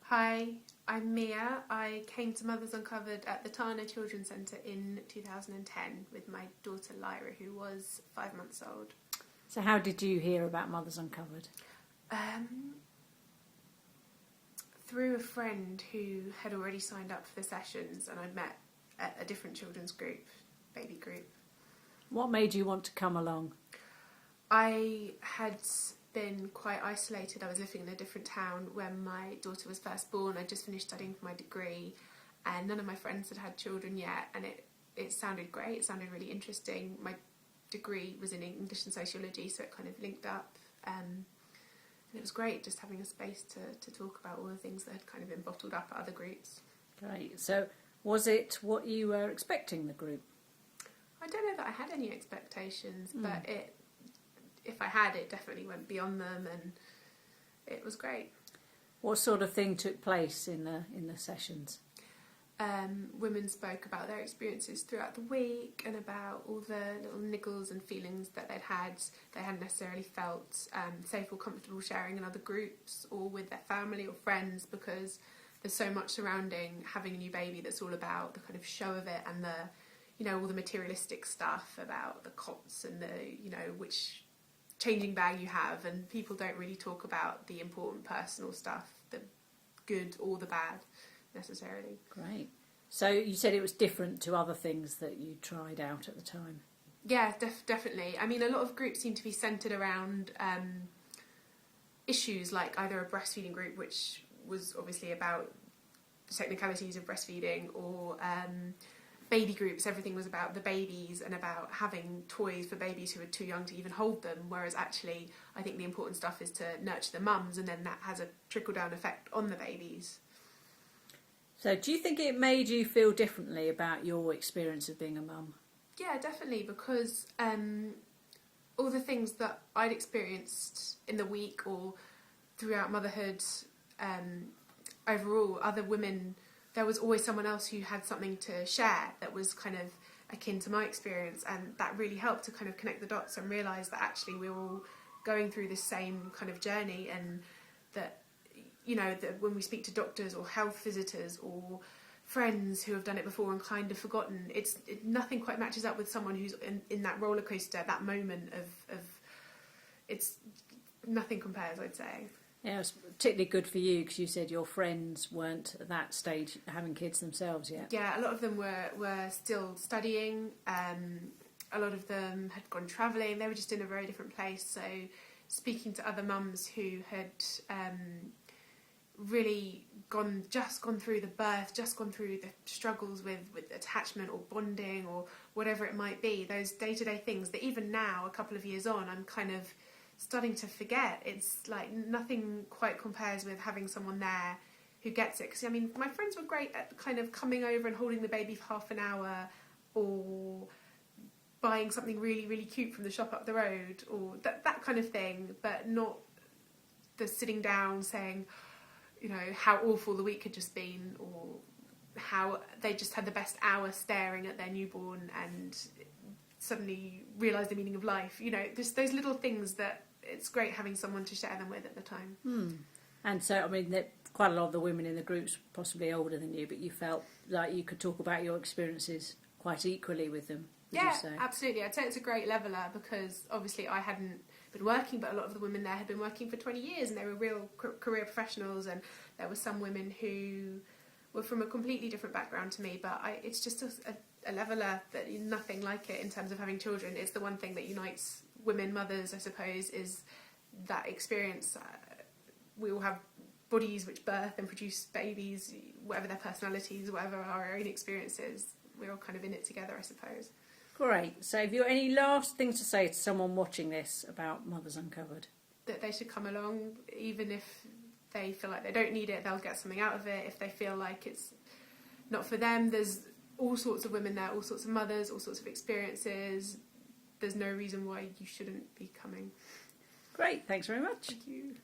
Hi, I'm Mia. I came to Mothers Uncovered at the Tana Children's Centre in 2010 with my daughter Lyra, who was 5 months old. So how did you hear about Mothers Uncovered? Through a friend who had already signed up for the sessions, and I'd met at a different children's group, baby group. What made you want to come along? I had been quite isolated. I was living in a different town when my daughter was first born. I just finished studying for my degree, and none of my friends had had children yet, and it sounded great. It sounded really interesting. My degree was in English and sociology, so it kind of linked up, and it was great just having a space to talk about all the things that had kind of been bottled up at other groups. Great. So was it what you were expecting, the group? I don't know that I had any expectations, but if I had, it definitely went beyond them, and it was great. What sort of thing took place in the sessions? Women spoke about their experiences throughout the week and about all the little niggles and feelings that they'd had. They hadn't necessarily felt safe or comfortable sharing in other groups or with their family or friends, because there's so much surrounding having a new baby that's all about the kind of show of it and all the materialistic stuff about the cots and which changing bag you have, and people don't really talk about the important personal stuff, the good or the bad necessarily. Great. So you said it was different to other things that you tried out at the time. Yeah, definitely. I mean, a lot of groups seem to be centred around issues like either a breastfeeding group, which was obviously about the technicalities of breastfeeding, or baby groups. Everything was about the babies and about having toys for babies who are too young to even hold them, whereas actually I think the important stuff is to nurture the mums, and then that has a trickle-down effect on the babies. So do you think it made you feel differently about your experience of being a mum? Yeah, definitely, because all the things that I'd experienced in the week or throughout motherhood, overall, other women, there was always someone else who had something to share that was kind of akin to my experience, and that really helped to kind of connect the dots and realise that actually we were all going through the same kind of journey, and that that when we speak to doctors or health visitors or friends who have done it before and kind of forgotten, nothing quite matches up with someone who's in that roller coaster, that moment of it's nothing compares, I'd say. Yeah, it was particularly good for you because you said your friends weren't at that stage having kids themselves yet. Yeah, a lot of them were still studying. A lot of them had gone travelling. They were just in a very different place. So speaking to other mums who had really just gone through the birth, just gone through the struggles with attachment or bonding or whatever it might be, those day-to-day things that even now, a couple of years on, I'm kind of starting to forget. It's like nothing quite compares with having someone there who gets it. Because I mean, my friends were great at kind of coming over and holding the baby for half an hour, or buying something really, really cute from the shop up the road, or that kind of thing, but not the sitting down saying, how awful the week had just been, or how they just had the best hour staring at their newborn and suddenly realise the meaning of life. Just those little things that it's great having someone to share them with at the time. And so, I mean, quite a lot of the women in the groups possibly older than you, but you felt like you could talk about your experiences quite equally with them, would you say? Absolutely. I'd say it's a great leveller, because obviously I hadn't been working, but a lot of the women there had been working for 20 years and they were real career professionals, and there were some women who were from a completely different background to me, but it's just a leveller that nothing like it in terms of having children. It's the one thing that unites women, mothers, I suppose, is that experience. We all have bodies which birth and produce babies, whatever their personalities, whatever our own experiences, we're all kind of in it together, I suppose. Great. So have you got any last things to say to someone watching this about Mothers Uncovered? That they should come along, even if they feel like they don't need it, they'll get something out of it. If they feel like it's not for them, there's all sorts of women there, all sorts of mothers, all sorts of experiences. There's no reason why you shouldn't be coming. Great, thanks very much. Thank you.